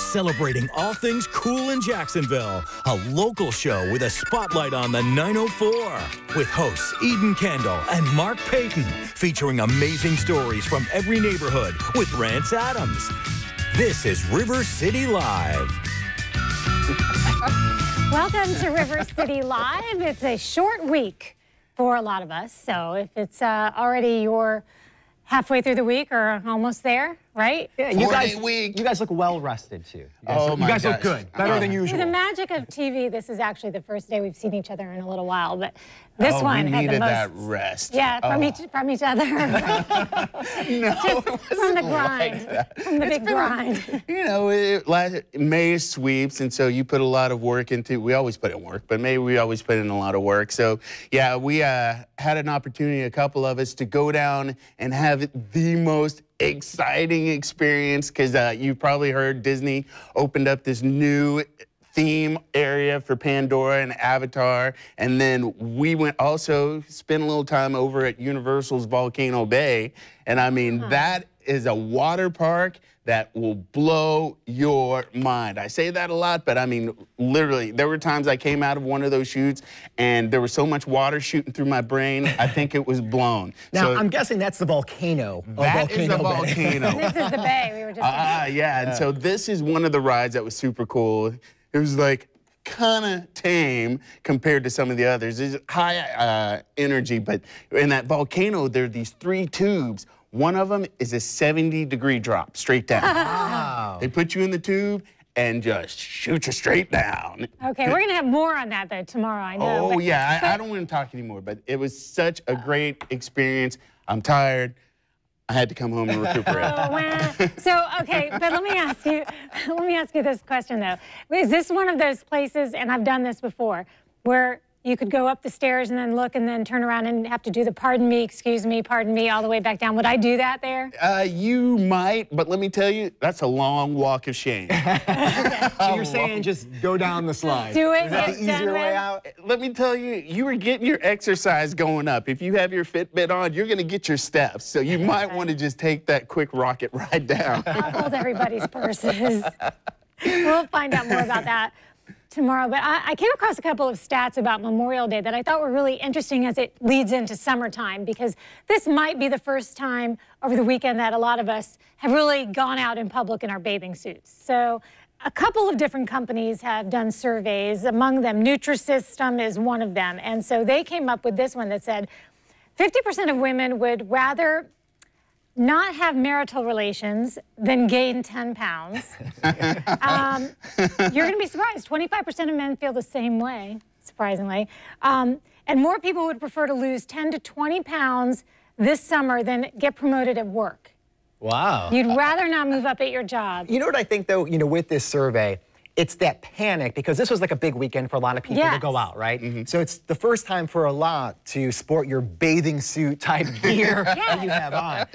celebrating all things cool in Jacksonville. A local show with a spotlight on the 904. With hosts Eden Kendall and Mark Payton. Featuring amazing stories from every neighborhood with Rance Adams. This is River City Live. Welcome to River City Live. It's a short week for a lot of us. So if it's already your halfway through the week or almost there, right? Yeah, you guys look well rested too. You guys look good, better than usual. The magic of TV. This is actually the first day we've seen each other in a little while, but this one we had needed the most. that rest. Yeah, from each other. No, Just from the grind, from the big grind. You know, May is sweeps, and so you put a lot of work into. We always put in work, but May we always put in a lot of work. So yeah, we had an opportunity, a couple of us, to go down and have the most exciting experience, because you probably heard Disney opened up this new theme area for Pandora and Avatar, and then we went also spent a little time over at Universal's Volcano Bay, and I mean that is a water park that will blow your mind. I say that a lot, but I mean, literally, there were times I came out of one of those shoots and there was so much water shooting through my brain, I think it was blown. Now, I'm guessing that's the volcano. That is the volcano. This is the bay. We were just yeah, and so this is one of the rides that was super cool. It was like kind of tame compared to some of the others. It's high energy, but in that volcano, there are these 3 tubes. One of them is a 70-degree drop straight down. Wow. They put you in the tube and just shoot you straight down. Okay, we're going to have more on that, though, tomorrow, I know. Oh, yeah, I don't want to talk anymore, but it was such a great experience. I'm tired. I had to come home and recuperate. Oh, wow. So, okay, but let me ask you this question, though. Is this one of those places, and I've done this before, where you could go up the stairs and then look and then turn around and have to do the pardon me, excuse me, pardon me, all the way back down? Would I do that there? You might, but let me tell you, that's a long walk of shame. So you're saying just go down the slide. Do it. Is that the easier way out? Let me tell you, you were getting your exercise going up. If you have your Fitbit on, you're going to get your steps. So you might want to just take that quick rocket ride down. I'll hold everybody's purses. We'll find out more about that tomorrow. But I came across a couple of stats about Memorial Day that I thought were really interesting as it leads into summertime, because this might be the first time over the weekend that a lot of us have really gone out in public in our bathing suits. So a couple of different companies have done surveys. Among them, Nutrisystem is one of them. And so they came up with this one that said 50% of women would rather not have marital relations than gain 10 pounds. You're going to be surprised. 25% of men feel the same way, surprisingly. And more people would prefer to lose 10 to 20 pounds this summer than get promoted at work. Wow. You'd rather not move up at your job. You know what I think, though, with this survey? It's that panic, because this was like a big weekend for a lot of people to go out, right? So it's the first time for a lot to sport your bathing suit type gear that you have on.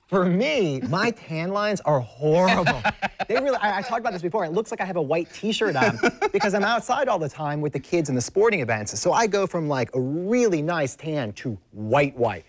For me, my tan lines are horrible. They really, I talked about this before, it looks like I have a white t-shirt on because I'm outside all the time with the kids and the sporting events. So I go from like a really nice tan to white.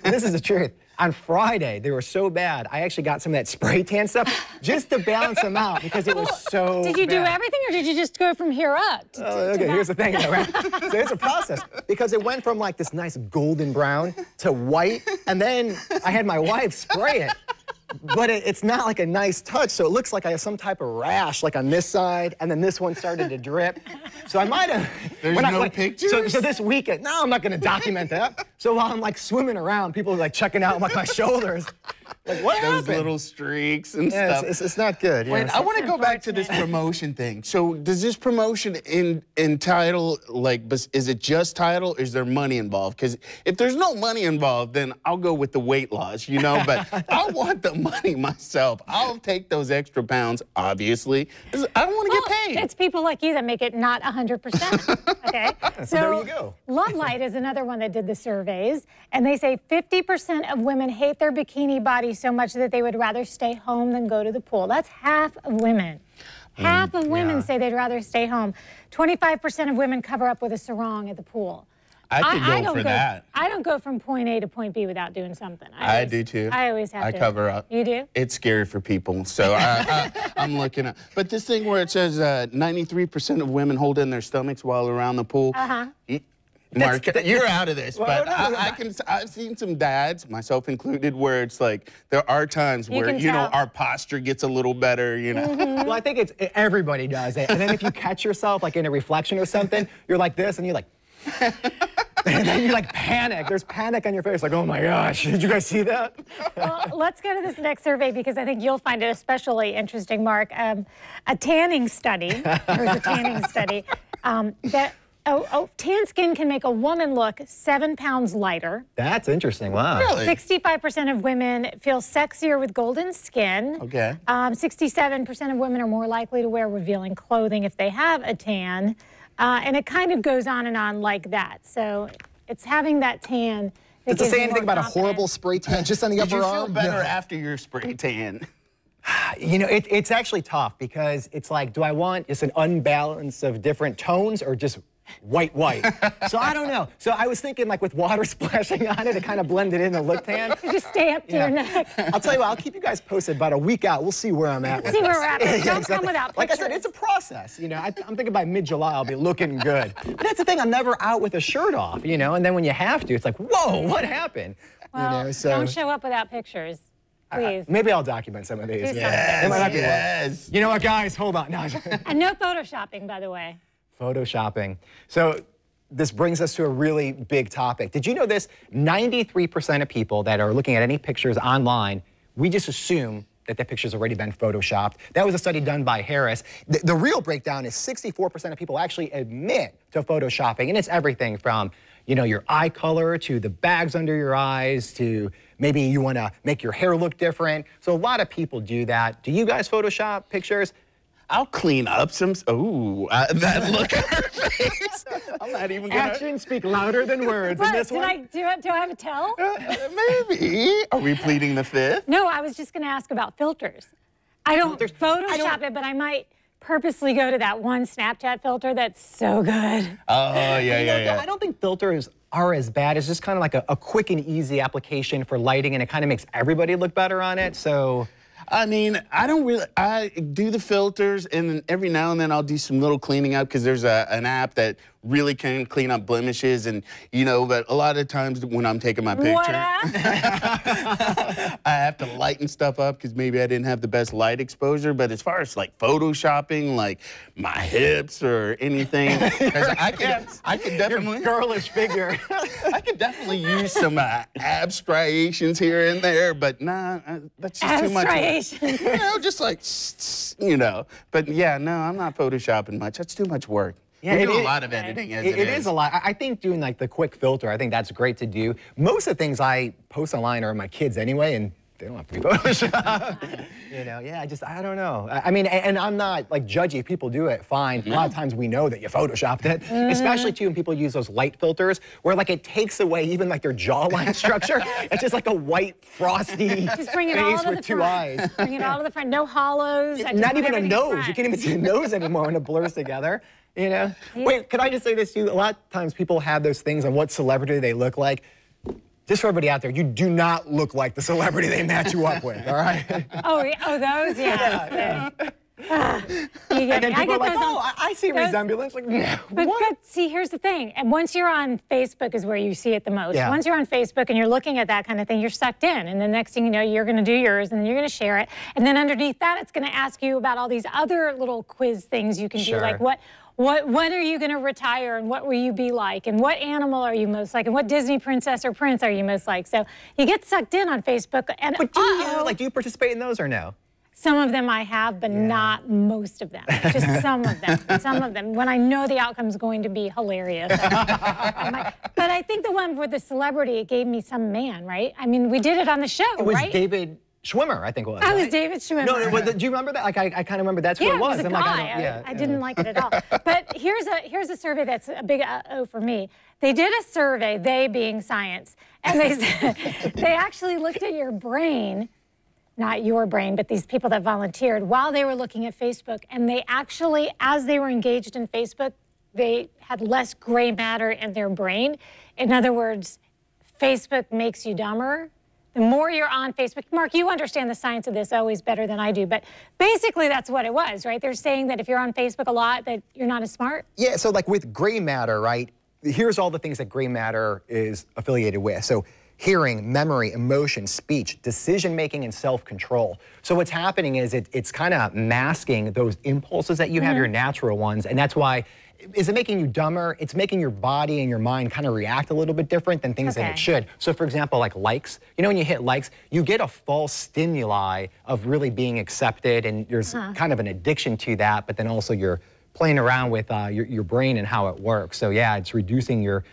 This is the truth. On Friday, they were so bad, I actually got some of that spray tan stuff just to balance them out because it was so Did you do bad. everything, or did you just go from here up? Okay, here's the thing, though, right? So it's a process, because it went from like this nice golden brown to white, and then I had my wife spray it. But it's not like a nice touch, so it looks like I have some type of rash, like on this side, and then this one started to drip. So I might have... There's no pictures? So this weekend, no, I'm not going to document that. So while I'm like swimming around, people are like checking out my shoulders. Like, what happened? Those little streaks and Yeah, stuff. it's not good. Wait, I want to go back to this promotion thing. So does this promotion entitle, like, is it just title? Is there money involved? Because if there's no money involved, then I'll go with the weight loss, but I want the money myself. I'll take those extra pounds, obviously. I don't want to get paid. It's people like you that make it not 100%, okay? So there you go. Love Light is another one that did the surveys, and they say 50% of women hate their bikini body so much that they would rather stay home than go to the pool. That's half of women. Half of women say they'd rather stay home. 25% of women cover up with a sarong at the pool. I could go for that. I don't go from point A to point B without doing something. I do too. I always have to. I cover up. You do? It's scary for people, so I'm looking at. But this thing where it says 93% of women hold in their stomachs while around the pool. Mark, you're out of this, but I've seen some dads, myself included, where it's like there are times where our posture gets a little better, Well, I think everybody does it, and then if you catch yourself like in a reflection or something, you're like this, and you're like, and then you like panic. There's panic on your face, like, oh my gosh, did you guys see that? Well, let's go to this next survey because I think you'll find it especially interesting, Mark. A tanning study, there's a tanning study that. Tan skin can make a woman look 7 pounds lighter. That's interesting. Wow. Really? 65% of women feel sexier with golden skin. Okay. 67% of women are more likely to wear revealing clothing if they have a tan. And it kind of goes on and on like that. So it's having that tan. Does it say anything about a horrible spray tan just on the upper arm? Did you feel better after your spray tan? It's actually tough because it's like, do I want just an unbalance of different tones or just white? So I don't know. So I was thinking like with water splashing on it, it kind of blended in and looked tan. You just stay up to your neck. I'll tell you what, I'll keep you guys posted about a week out. We'll see where I'm at. See where we're at. Don't come without pictures. Like I said, it's a process. I'm thinking by mid-July I'll be looking good. But that's the thing, I'm never out with a shirt off, and then when you have to, it's like, whoa, what happened? Well, don't show up without pictures. Please. Maybe I'll document some of these. Yes. You know what, guys? Hold on. No. And no photoshopping, by the way. Photoshopping. So this brings us to a really big topic. Did you know this? 93% of people that are looking at any pictures online, we just assume that the picture's already been photoshopped. That was a study done by Harris. The real breakdown is 64% of people actually admit to photoshopping, and it's everything from your eye color to the bags under your eyes to maybe you want to make your hair look different. So a lot of people do that. Do you guys Photoshop pictures? I'll clean up some. Ooh, that look on her face. I'm not even gonna. Actions speak louder than words. In this one. Do I have a tell? Maybe. Are we pleading the fifth? No, I was just going to ask about filters. I don't Photoshop it, but I might purposely go to that one Snapchat filter that's so good. Oh, yeah. I don't think filters are as bad. It's just kind of like a quick and easy application for lighting, and it kind of makes everybody look better on it. So. I mean, I do the filters, and then every now and then I'll do some little cleaning up because there's an app that really can clean up blemishes, and but a lot of times when I'm taking my picture, I have to lighten stuff up because maybe I didn't have the best light exposure. But as far as like photoshopping, like my hips or anything, I could definitely your girlish figure. I could definitely use some ab striations here and there, but nah, that's just too much. Just like But yeah, no, I'm not photoshopping much. That's too much work. Yeah, we do a lot of editing as it is a lot. I think doing like the quick filter, I think that's great to do. Most of the things I post online are my kids anyway, and they don't have to be photoshopped. I don't know. I mean, and I'm not like judgy. If people do it, fine. A lot of times we know that you photoshopped it, especially too when people use those light filters where like it takes away even like their jawline structure. It's just like a white, frosty face with two eyes. Bring it all to the front. No hollows. Not even a nose. You can't even see a nose anymore when it blurs together. Wait, can I just say this to you? A lot of times people have those things on what celebrity they look like. Just for everybody out there, you do not look like the celebrity they match you up with, all right? Oh, those, yeah. And then people are like, I see resemblance. Like, but see, here's the thing. And once you're on Facebook is where you see it the most. Yeah. Once you're on Facebook and you're looking at that kind of thing, you're sucked in. And the next thing you know, you're going to do yours, and then you're going to share it. And then underneath that, it's going to ask you about all these other little quiz things you can do, like when are you going to retire, and what will you be like, and what animal are you most like, and what Disney princess or prince are you most like? So you get sucked in on Facebook. And but do you participate in those or no? Some of them I have, but not most of them. Just some of them. Some of them, when I know the outcome's going to be hilarious. But I think the one with the celebrity, it gave me some man, right? I mean, we did it on the show, It was David Schwimmer, I think it was. I was David Schwimmer. No, do you remember that? Like, I kind of remember that's who it was. It was a guy. I didn't like it at all. But here's a survey that's a big O for me. They did a survey, they being science, and they said, they actually looked at your brain, not your brain, but these people that volunteered while they were looking at Facebook, and they actually, as they were engaged in Facebook, they had less gray matter in their brain. In other words, Facebook makes you dumber. The more you're on Facebook, Mark, you understand the science of this always better than I do, but basically that's what it was, right? They're saying that if you're on Facebook a lot, that you're not as smart. Yeah, so like with gray matter, right? Here's all the things that gray matter is affiliated with. So hearing, memory, emotion, speech, decision-making, and self-control. So what's happening is it's kind of masking those impulses that you have, your natural ones, and that's why, is it making you dumber? It's making your body and your mind kind of react a little bit different than things that it should. So for example, like likes, you know, when you hit likes, you get a false stimuli of really being accepted, and there's kind of an addiction to that, but then also you're playing around with your brain and how it works. So yeah, it's reducing your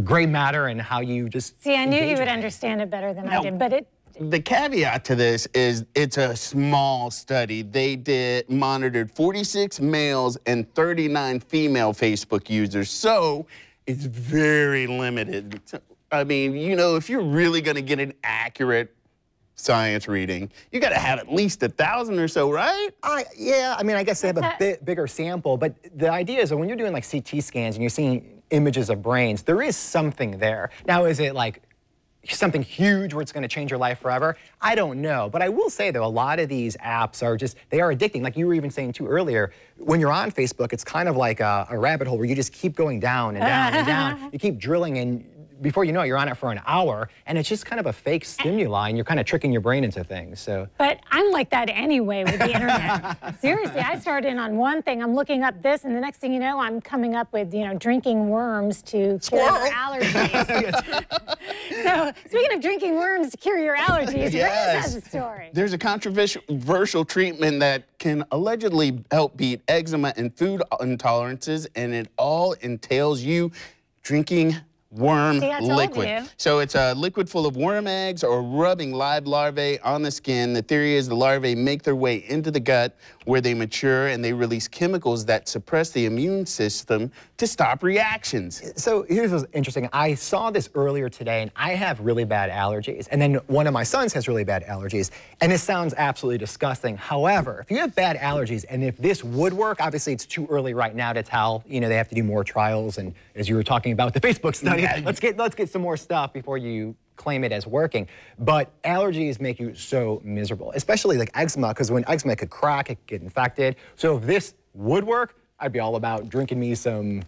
gray matter and how you just See, I knew you would understand it better than I did, but the caveat to this is it's a small study. They monitored 46 males and 39 female Facebook users, so it's very limited. I mean, you know, if you're really going to get an accurate science reading, you got to have at least 1,000 or so, right? Yeah, I mean, I guess they have a bit bigger sample, but the idea is that when you're doing like CT scans and you're seeing images of brains, there is something there. Now, is it like something huge where it's going to change your life forever? I don't know, but I will say though, a lot of these apps are they are addicting. Like you were even saying too earlier, when you're on Facebook, it's kind of like a rabbit hole where you just keep going down and down and down. You keep drilling, and before you know it, you're on it for an hour, and it's just kind of a fake stimuli, and you're kind of tricking your brain into things. So. But I'm like that anyway with the internet. Seriously, I started in on one thing. I'm looking up this, and the next thing you know, I'm coming up with, you know, drinking worms to cure your allergies. So speaking of drinking worms to cure your allergies, Reyes has a story. There's a controversial treatment that can allegedly help beat eczema and food intolerances, and it all entails you drinking worm liquid. So it's a liquid full of worm eggs or rubbing live larvae on the skin. The theory is the larvae make their way into the gut where they mature, and they release chemicals that suppress the immune system to stop reactions. So here's what's interesting. I saw this earlier today, and I have really bad allergies. And then one of my sons has really bad allergies. And it sounds absolutely disgusting. However, if you have bad allergies, and if this would work, obviously it's too early right now to tell. You know, they have to do more trials. And as you were talking about the Facebook study, let's get some more stuff before you claim it as working. But allergies make you so miserable, especially like eczema, because when eczema could crack, it could get infected. So if this would work, I'd be all about drinking me some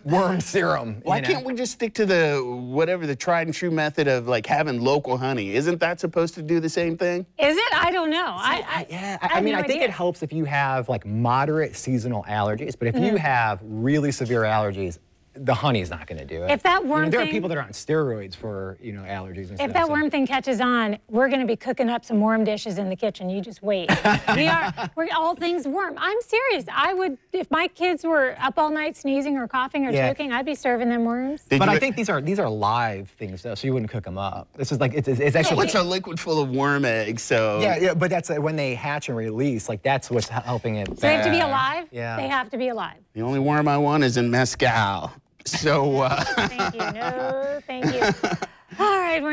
worm serum. Why can't we just stick to the tried and true method of like having local honey? Isn't that supposed to do the same thing? Is it? I don't know. I mean, I think it helps if you have like moderate seasonal allergies, but if you have really severe allergies, the honey's not going to do it. If that worm there are people that are on steroids for, you know, allergies and stuff. If that worm thing catches on, we're going to be cooking up some worm dishes in the kitchen. You just wait. We're all things worm. I'm serious. I would, if my kids were up all night sneezing or coughing or choking, I'd be serving them worms. But I think these are live things though, so you wouldn't cook them up. This is like it's actually. It's a liquid full of worm eggs, so. Yeah, but that's when they hatch and release. Like that's what's helping it. So they have to be alive. Yeah. They have to be alive. The only worm I want is in mezcal. So. Thank you. No, thank you. All right, we're